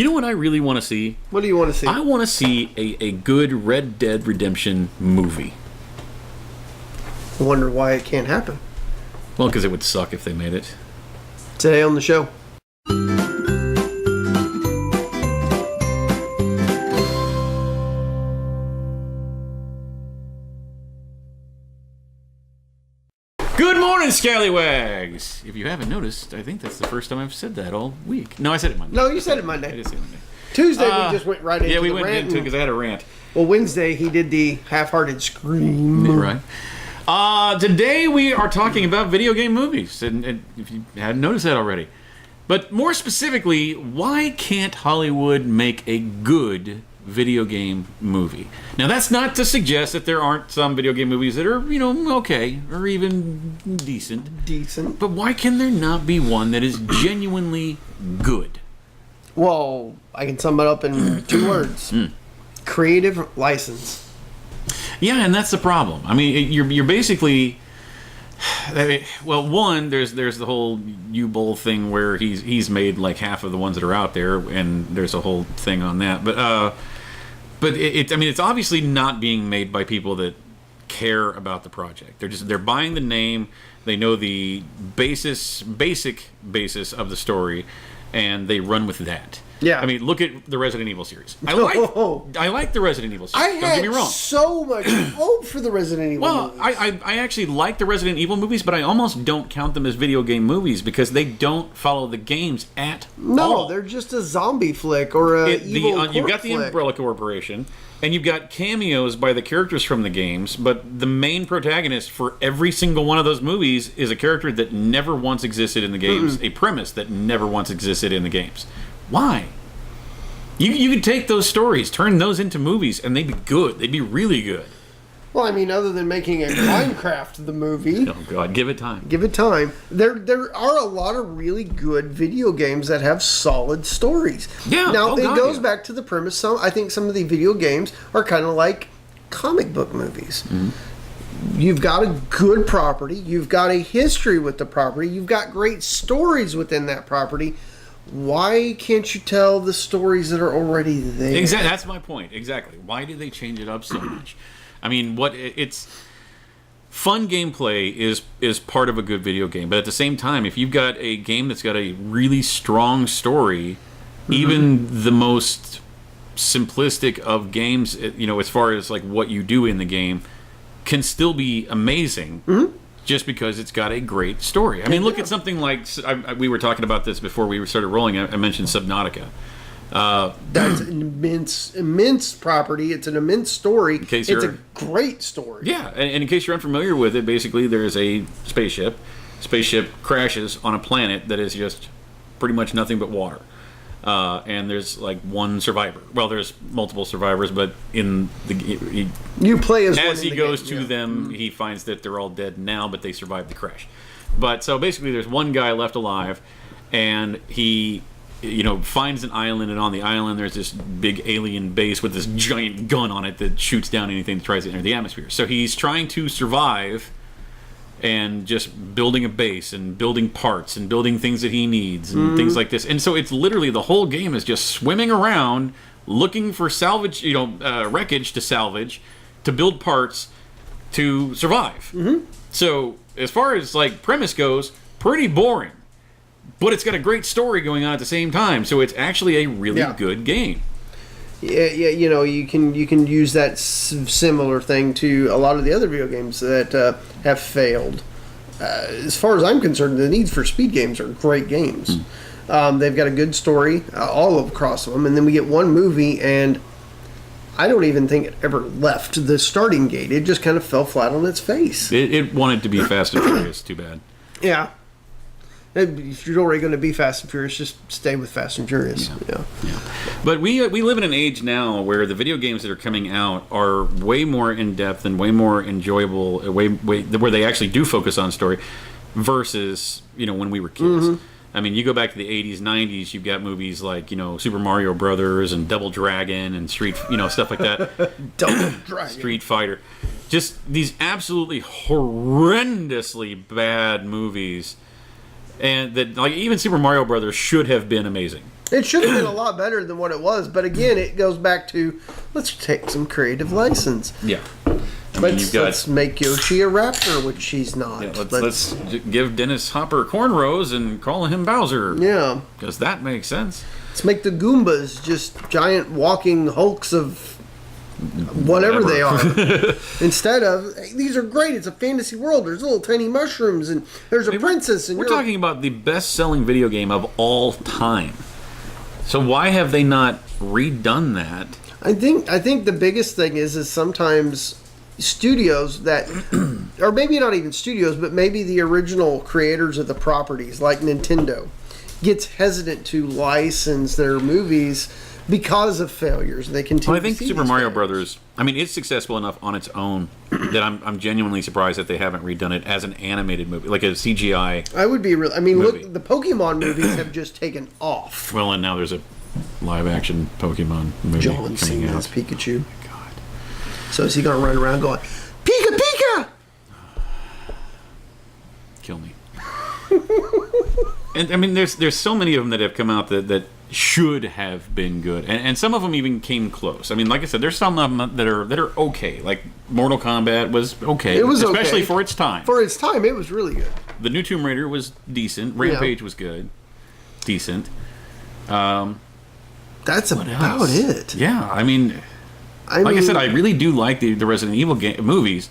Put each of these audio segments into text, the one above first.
You know what I really want to see? What do you want to see? I want to see a good Red Dead Redemption movie. I wonder why it can't happen. Well, because it would suck if they made it. Today on the show. Good morning, Scallywags! If you haven't noticed, I think that's the first time I've said that all week. No, I said it Monday. No, you said it Monday. I did say it Monday. Tuesday, we just went right into the rant. the Yeah, we went into it because I had a rant. Well, Wednesday, he did the half-hearted scream. Right. Today we are talking about video game movies, and if you hadn't noticed that already. But more specifically, why can't Hollywood make a good video game movie? Now, that's not to suggest that there aren't some video game movies that are, okay, or even decent. Decent. But why can there not be one that is genuinely good? Well, I can sum it up in 2 words. Creative license. Yeah, and that's the problem. I mean, you're basically... Well, one, there's the whole U-Bowl thing where he's made like half of the ones that are out there, and there's a whole thing on that. But it's obviously not being made by people that care about the project. They're buying the name, they know the basic basis of the story, and they run with that. Yeah. I mean, look at the Resident Evil series. I like the Resident Evil series. Don't get me wrong. So much hope for the Resident Evil movies. I actually like the Resident Evil movies, but I almost don't count them as video game movies because they don't follow the games at all. No, they're just a zombie flick or you've got the Umbrella Corporation, and you've got cameos by the characters from the games, but the main protagonist for every single one of those movies is a character that never once existed in the games, a premise that never once existed in the games. Why? You could take those stories, turn those into movies, and they'd be good. They'd be really good. Well, I mean, other than making a Minecraft the movie. Oh, God, give it time. Give it time. There are a lot of really good video games that have solid stories. Yeah. Now, it goes back to the premise. I think some of the video games are kind of like comic book movies. Mm-hmm. You've got a good property. You've got a history with the property. You've got great stories within that property. Why can't you tell the stories that are already there? Exactly. That's my point. Exactly. Why did they change it up so much? I mean, it's fun gameplay is part of a good video game, but at the same time, if you've got a game that's got a really strong story, even the most simplistic of games, as far as like what you do in the game, can still be amazing. Just because it's got a great story. I mean, look at something like... we were talking about this before we started rolling. I mentioned Subnautica. That's an immense property. It's an immense story. It's a great story. Yeah, and in case you're unfamiliar with it, basically there's a spaceship. Spaceship crashes on a planet that is just pretty much nothing but water. And there's like one survivor. Well, there's multiple survivors, but in the you play as he goes to them, he finds that they're all dead now, but they survived the crash. But so basically, there's one guy left alive, and he finds an island, and on the island there's this big alien base with this giant gun on it that shoots down anything that tries to enter the atmosphere. So he's trying to survive. And just building a base and building parts and building things that he needs and things like this. And so it's literally the whole game is just swimming around looking for salvage, wreckage to salvage, to build parts to survive. So as far as like premise goes, pretty boring. But it's got a great story going on at the same time. So it's actually a really good game. Yeah, you can use that similar thing to a lot of the other video games that have failed. As far as I'm concerned, the Need for Speed games are great games. They've got a good story all across them, and then we get one movie, and I don't even think it ever left the starting gate. It just kind of fell flat on its face. It wanted to be Fast and Furious. Too bad. Yeah. If you're already going to be Fast and Furious, just stay with Fast and Furious. Yeah. But we live in an age now where the video games that are coming out are way more in depth and way more enjoyable, where they actually do focus on story, versus when we were kids. I mean, you go back to the 80s, 90s, you've got movies like Super Mario Brothers and Double Dragon and stuff like that. Double Dragon, Street Fighter, just these absolutely horrendously bad movies. And that, like, even Super Mario Brothers should have been amazing. It should have been a lot better than what it was, but again, it goes back to let's take some creative license. Yeah. Let's make Yoshi a raptor, which she's not. Yeah, let's give Dennis Hopper cornrows and call him Bowser. Yeah. Because that makes sense. Let's make the Goombas just giant walking hulks of whatever they are. Instead of, hey, these are great, it's a fantasy world, there's little tiny mushrooms, and there's a princess. And we're talking about the best-selling video game of all time. So why have they not redone that? I think the biggest thing is sometimes studios that, or maybe not even studios, but maybe the original creators of the properties, like Nintendo, gets hesitant to license their movies because of failures. They continue. Well, I think Super Mario Brothers. I mean, it's successful enough on its own that I'm genuinely surprised that they haven't redone it as an animated movie, like a CGI. I would be real. I mean, look, the Pokemon movies have just taken off. Well, and now there's a live-action Pokemon movie John coming out. Cena's Pikachu. Oh my God. So is he going to run around going, Pika Pika? Kill me. And I mean, there's so many of them that have come out that should have been good, and some of them even came close. I mean, like I said, there's some of them that are okay. Like Mortal Kombat was okay. It was especially okay. for its time. For its time, it was really good. The new Tomb Raider was decent. Rampage was good, decent. That's about it. Yeah, I mean, like I said, I really do like the Resident Evil movies.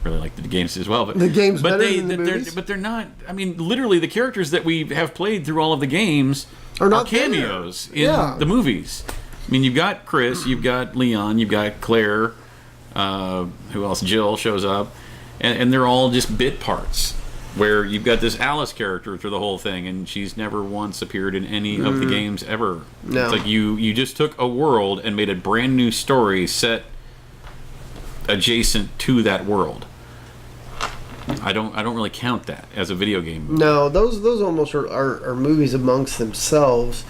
I really like the games as well, but the games better than the movies? But they're not. I mean, literally, the characters that we have played through all of the games are not cameos in the movies. I mean, you've got Chris, you've got Leon, you've got Claire. Who else? Jill shows up, and they're all just bit parts. Where you've got this Alice character through the whole thing, and she's never once appeared in any of the games ever. No. It's like you just took a world and made a brand new story set adjacent to that world. I don't really count that as a video game. No, those almost are movies amongst themselves.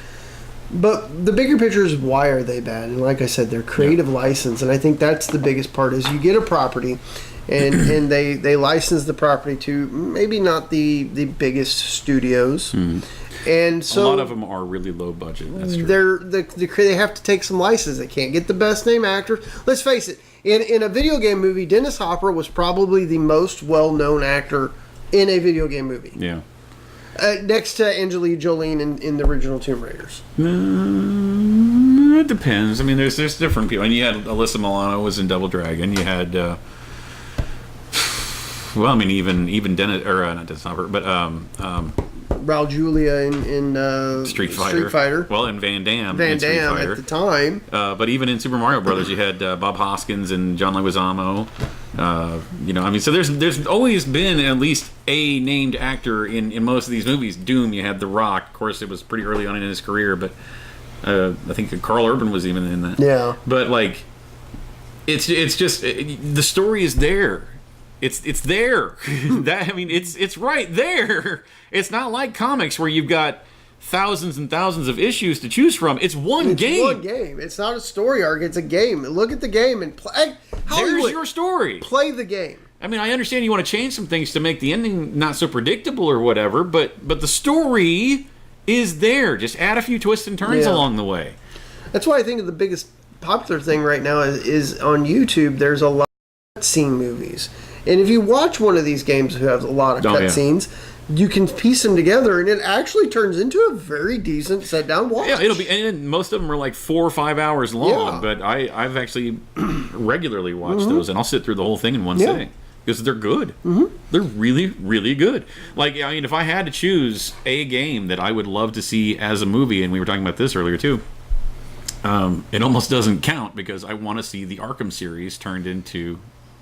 But the bigger picture is, why are they bad? And like I said, they're creative license, and I think that's the biggest part. Is you get a property, and they license the property to maybe not the biggest studios, and so a lot of them are really low budget. That's true. They have to take some license. They can't get the best name actors. Let's face it. In a video game movie, Dennis Hopper was probably the most well-known actor in a video game movie. Yeah. Next to Angelina Jolie in the original Tomb Raiders. It depends. I mean, there's different people. And you had Alyssa Milano was in Double Dragon. You had, well, I mean, even Dennis, or not Dennis Hopper, but Raul Julia in Street Fighter. Well, and Van Damme at the time. But even in Super Mario Brothers, you had Bob Hoskins and John Leguizamo. I mean, so there's always been at least a named actor in most of these movies. Doom, you had The Rock. Of course, it was pretty early on in his career, but I think Carl Urban was even in that. Yeah. But like, it's just the story is there. It's there. It's right there. It's not like comics where you've got thousands and thousands of issues to choose from. It's one game. It's one game. It's not a story arc. It's a game. Look at the game and play. There's your story. Play the game. I mean, I understand you want to change some things to make the ending not so predictable or whatever, but the story is there. Just add a few twists and turns along the way. That's why I think the biggest popular thing right now is on YouTube. There's a lot of cutscene movies. And if you watch one of these games who have a lot of cutscenes, you can piece them together, and it actually turns into a very decent sit-down watch. Yeah, it'll be, and most of them are like 4 or 5 hours long. But I've actually regularly watched those, and I'll sit through the whole thing in one sitting because they're good. They're really, really good. Like, I mean, if I had to choose a game that I would love to see as a movie, and we were talking about this earlier too, it almost doesn't count because I want to see the Arkham series turned into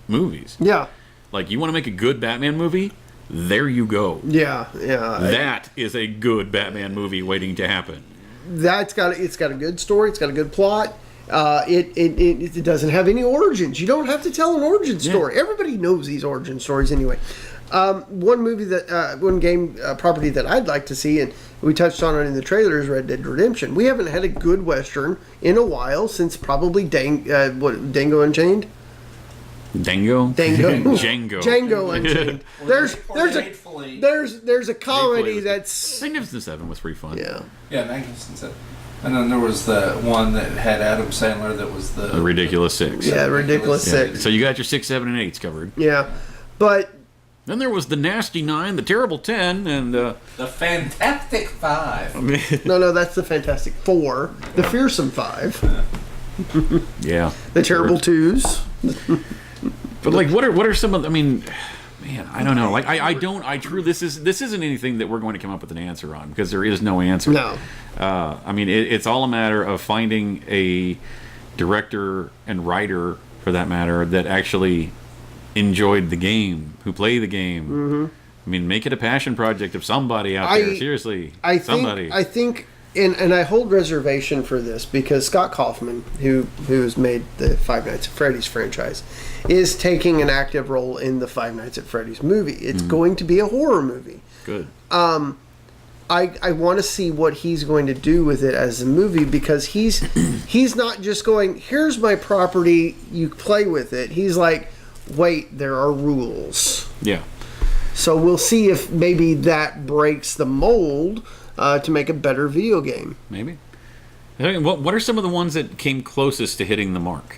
movies. Yeah. Like, you want to make a good Batman movie? There you go. Yeah. That is a good Batman movie waiting to happen. It's got a good story. It's got a good plot. It doesn't have any origins. You don't have to tell an origin story. Everybody knows these origin stories anyway. One game property that I'd like to see, and we touched on it in the trailer, is Red Dead Redemption. We haven't had a good Western in a while since probably Django Unchained. Django Unchained. There's a comedy that's Magnificent Seven was pretty fun. Yeah, Magnificent Seven. And then there was the one that had Adam Sandler that was The Ridiculous Six. Yeah, Ridiculous Six. So you got your 6, 7, and 8s covered. Yeah, but Then there was the Nasty 9, the Terrible 10, and the Fantastic Five. no, that's the Fantastic Four, the Fearsome Five, yeah, the Terrible Twos. But like, what are some of? I mean, man, I don't know. Like, I truly, this isn't anything that we're going to come up with an answer on, because there is no answer. No. I mean, it's all a matter of finding a director and writer, for that matter, that actually enjoyed the game, who play the game. Mm-hmm. I mean, make it a passion project of somebody out there. Seriously, somebody. I think, and I hold reservation for this, because Scott Kaufman, who's made the Five Nights at Freddy's franchise, is taking an active role in the Five Nights at Freddy's movie. It's going to be a horror movie. Good. I want to see what he's going to do with it as a movie, because he's not just going, here's my property, you play with it. He's like, wait, there are rules. Yeah. So we'll see if maybe that breaks the mold to make a better video game. Maybe. What are some of the ones that came closest to hitting the mark?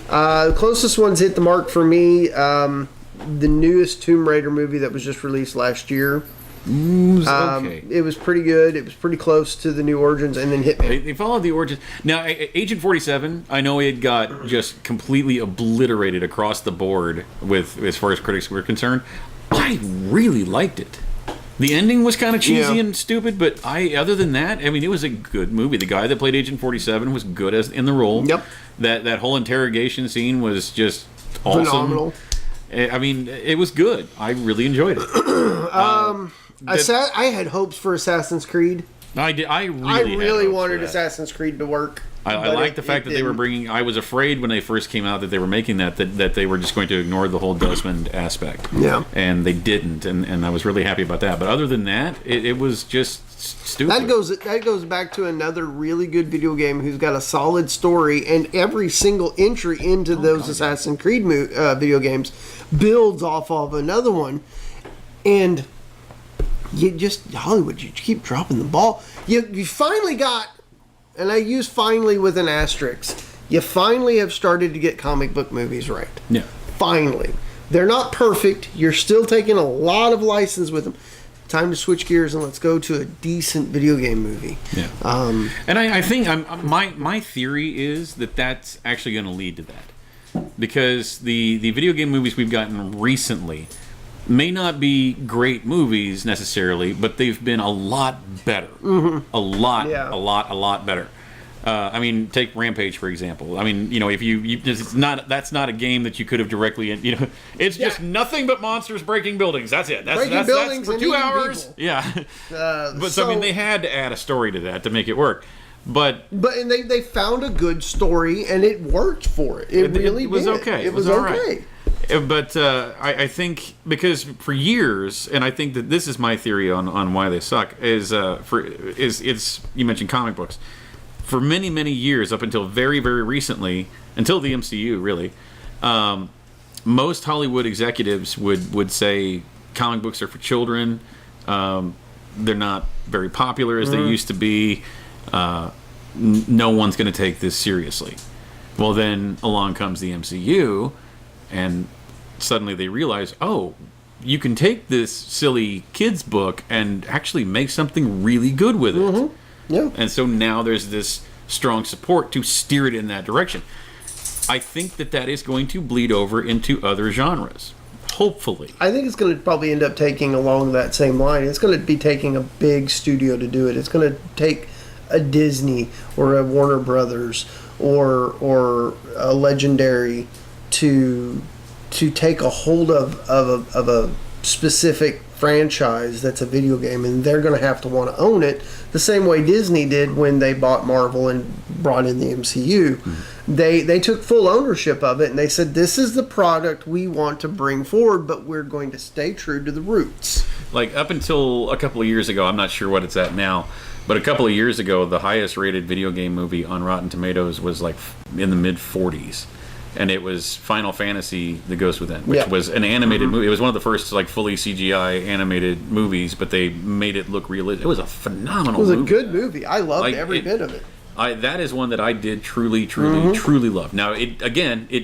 The closest ones hit the mark for me, the newest Tomb Raider movie that was just released last year. Okay. It was pretty good. It was pretty close to the new Origins, and then Hitman. They followed the Origins. Now, Agent 47, I know it got just completely obliterated across the board with as far as critics were concerned. I really liked it. The ending was kind of cheesy and stupid, but other than that, I mean, it was a good movie. The guy that played Agent 47 was good in the role. Yep. That whole interrogation scene was just awesome. Phenomenal. I mean, it was good. I really enjoyed it. I had hopes for Assassin's Creed. I did. I really really wanted Assassin's Creed to work. I like the fact that they were bringing. I was afraid when they first came out that they were making that they were just going to ignore the whole Desmond aspect. Yeah, and they didn't, and I was really happy about that. But other than that, it was just stupid. That goes back to another really good video game who's got a solid story, and every single entry into those Assassin's Creed video games builds off of another one, and you just Hollywood, you keep dropping the ball. You finally got. And I use finally with an asterisk. You finally have started to get comic book movies right. Yeah. Finally. They're not perfect. You're still taking a lot of license with them. Time to switch gears and let's go to a decent video game movie. Yeah. And I think my theory is that that's actually going to lead to that. Because the video game movies we've gotten recently may not be great movies necessarily, but they've been a lot better. Mm-hmm. A lot better. I mean, take Rampage for example. I mean, if that's not a game that you could have directly, it's just nothing but monsters breaking buildings. That's it. That's for 2 hours. People. Yeah. But I mean, they had to add a story to that to make it work. But they found a good story and it worked for it. It was did. Okay. It was okay. Right. But I think because for years, and I think that this is my theory on why they suck, is you mentioned comic books. For many, many years, up until very, very recently, until the MCU really, most Hollywood executives would say comic books are for children. They're not very popular as they used to be. No one's going to take this seriously. Well, then along comes the MCU, and suddenly they realize, oh, you can take this silly kids book and actually make something really good with it. Mm-hmm. Yeah. And so now there's this strong support to steer it in that direction. I think that is going to bleed over into other genres. Hopefully. I think it's going to probably end up taking along that same line. It's going to be taking a big studio to do it. It's going to take a Disney or a Warner Brothers or a Legendary to take a hold of a specific franchise that's a video game, and they're going to have to want to own it the same way Disney did when they bought Marvel and brought in the MCU. Mm-hmm. They took full ownership of it, and they said, this is the product we want to bring forward, but we're going to stay true to the roots. Like up until a couple of years ago, I'm not sure what it's at now, but a couple of years ago, the highest rated video game movie on Rotten Tomatoes was like in the mid 40s. and it was Final Fantasy: The Ghost Within, which Yeah. was an animated movie. It was one of the first like fully CGI animated movies, but they made it look realistic. It was a phenomenal. It was a movie. good movie. I loved Like, every bit of it. That is one that I did truly love. Now, it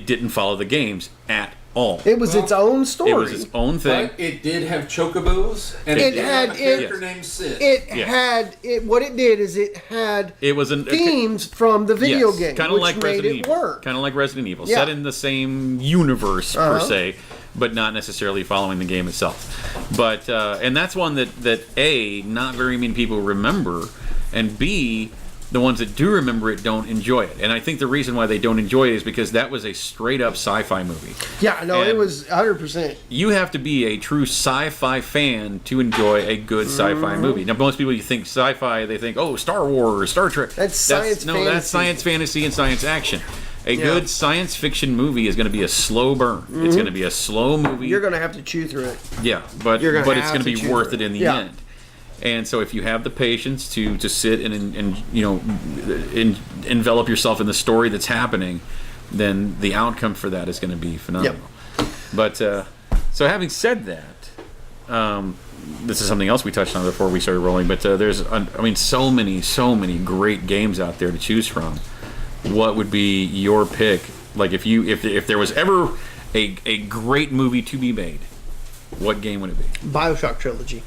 didn't follow the games at all. It was its own story. It was its own thing. But it did have chocobos, and It it, did had- have a character it- named Sid. What it did is it had It was themes from the video yes, game, kind which of like made Resident it Evil. work. Kind of like Resident Evil, Yeah. set in the same universe per Uh-huh. se, but not necessarily following the game itself. But and that's one that A, not very many people remember, and B, the ones that do remember it don't enjoy it. And I think the reason why they don't enjoy it is because that was a straight up sci-fi movie. Yeah, no, it And was 100%. you have to be a true sci-fi fan to enjoy a good sci-fi movie. Now, most people, you think sci-fi, they think, oh, Star Wars, Star Trek. That's science No, fantasy. that's science fantasy and science action. A Yeah. good science fiction movie is going to be a slow burn. It's going to be a slow movie. You're going to have to chew through it. Yeah, but You're gonna but it's have going to to be chew worth through it in the Yeah. end. And so if you have the patience to sit and envelop yourself in the story that's happening, then the outcome for that is going to be phenomenal. But so having said that, this is something else we touched on before we started rolling. But there's so many great games out there to choose from. What would be your pick? Like if there was ever a great movie to be made, what game would it be? BioShock trilogy.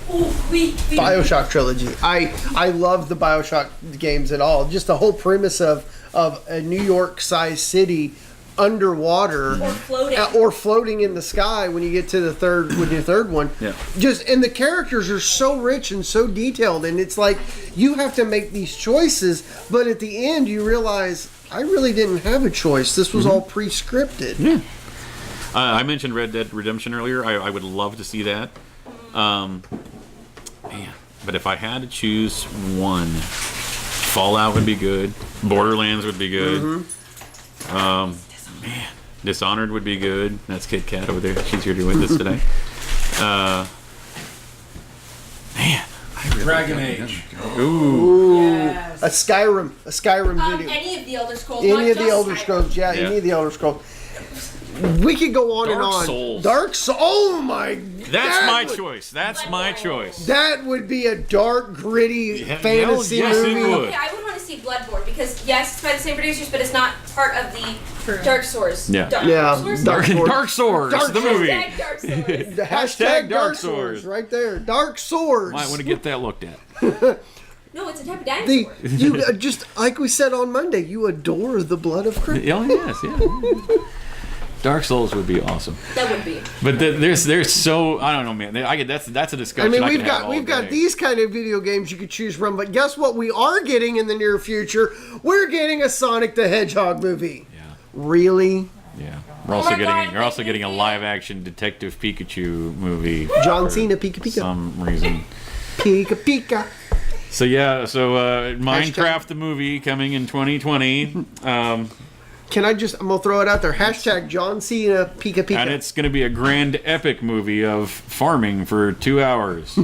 BioShock trilogy. I love the BioShock games at all. Just the whole premise of a New York-sized city underwater or floating in the sky when you get to the third one. Yeah. And the characters are so rich and so detailed, and it's like you have to make these choices, but at the end you realize I really didn't have a choice. This was all pre-scripted. Yeah. I mentioned Red Dead Redemption earlier. I would love to see that. Man, but if I had to choose one, Fallout would be good. Borderlands would be good. Man, Dishonored would be good. That's Kit Kat over there. She's here with us today. Man, Dragon Age. ooh, Yes. A Skyrim video. Any of the Elder Scrolls. Any not of the just Elder Skyrim. Scrolls, yeah, Yeah. any of the Elder Scrolls. We could go on and Dark on. Souls. Dark Souls. Oh my! that's that my would- choice. That's my choice. That would be a dark, gritty Yeah, fantasy yes, it movie. would. Okay, I would want to see Bloodborne because yes, it's by the same producers, but it's not part of the Dark Souls. Yeah. Dark Yeah. Souls? Dark Souls. Dark Swords, Dark the movie. Hashtag Dark Souls. The hashtag Dark Swords. Swords, right there. Dark Swords. Might want to get that looked at. No, it's a type of dinosaur. You just like we said on Monday. You adore the blood of Christ. Oh yes, yeah. Dark Souls would be awesome. That would be. But there's so I don't know, man. That's a I discussion. mean, could have all we've got day. these kind of video games you could choose from, but guess what? We are getting in the near future. We're getting a Sonic the Hedgehog movie. Yeah, Really, yeah. We're also my getting God, you're also thank getting a you. live action Detective Pikachu movie. John for Cena, Pika Pika, some reason. Pika Pika. So Minecraft the movie coming in 2020. Can I just? I'm gonna throw it out there. Hashtag John Cena, Pika Pika. And it's going to be a grand epic movie of farming for 2 hours.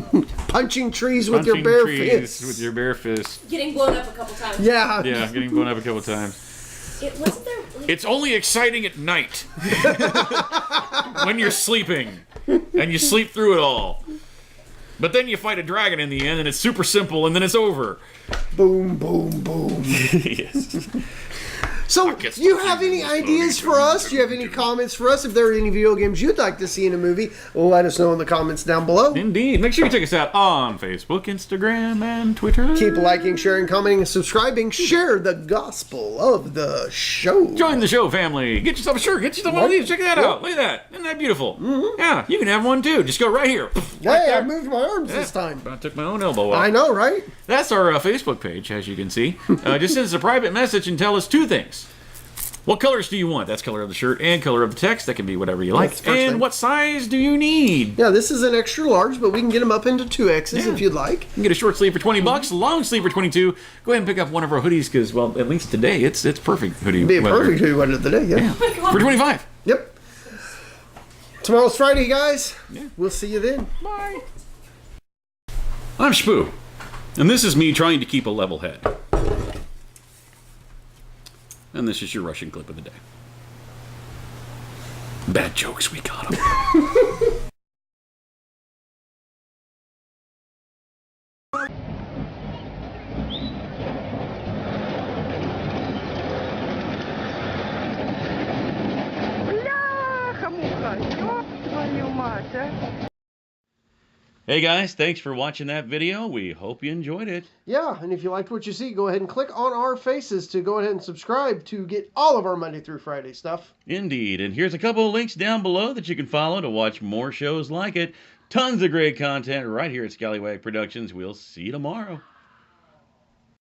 Punching trees with Punching your bare trees fists. with your bare fist. Getting blown up a couple times. Yeah. Yeah, getting blown up a couple times. It wasn't there. Like, It's only exciting at night when you're sleeping and you sleep through it all. But then you fight a dragon in the end, and it's super simple, and then it's over. Boom, boom, boom. Yes. So, do you have any ideas for us? Do you have any comments for us? If there are any video games you'd like to see in a movie, let us know in the comments down below. Indeed. Make sure you check us out on Facebook, Instagram, and Twitter. Keep liking, sharing, commenting, and subscribing. Share the gospel of the show. Join the show, family. Get yourself a shirt. Get yourself one of these. Check that out. Look at that. Isn't that beautiful? Yeah, you can have one too. Just go right here. Hey, I moved my arms this time. I took my own elbow off. I know, right? That's our Facebook page, as you can see. Just send us a private message and tell us two things. What colors do you want? That's color of the shirt and color of the text. That can be whatever you like. That's the first And thing. what size do you need? Yeah, this is an extra large, but we can get them up into 2Xs Yeah. if you'd like. You can get a short sleeve for $20, long sleeve for $22. Go ahead and pick up one of our hoodies because, well, at least today it's perfect hoodie. Be a weather. perfect hoodie one of the day, yeah. For $25. Yep. Tomorrow's Friday, guys. Yeah. We'll see you then. Bye. I'm Spoo, and this is me trying to keep a level head. And this is your Russian clip of the day. Bad jokes, we got them. Hey guys, thanks for watching that video. We hope you enjoyed it. Yeah, and if you liked what you see, go ahead and click on our faces to go ahead and subscribe to get all of our Monday through Friday stuff. Indeed, and here's a couple of links down below that you can follow to watch more shows like it. Tons of great content right here at Scallywag Productions. We'll see you tomorrow.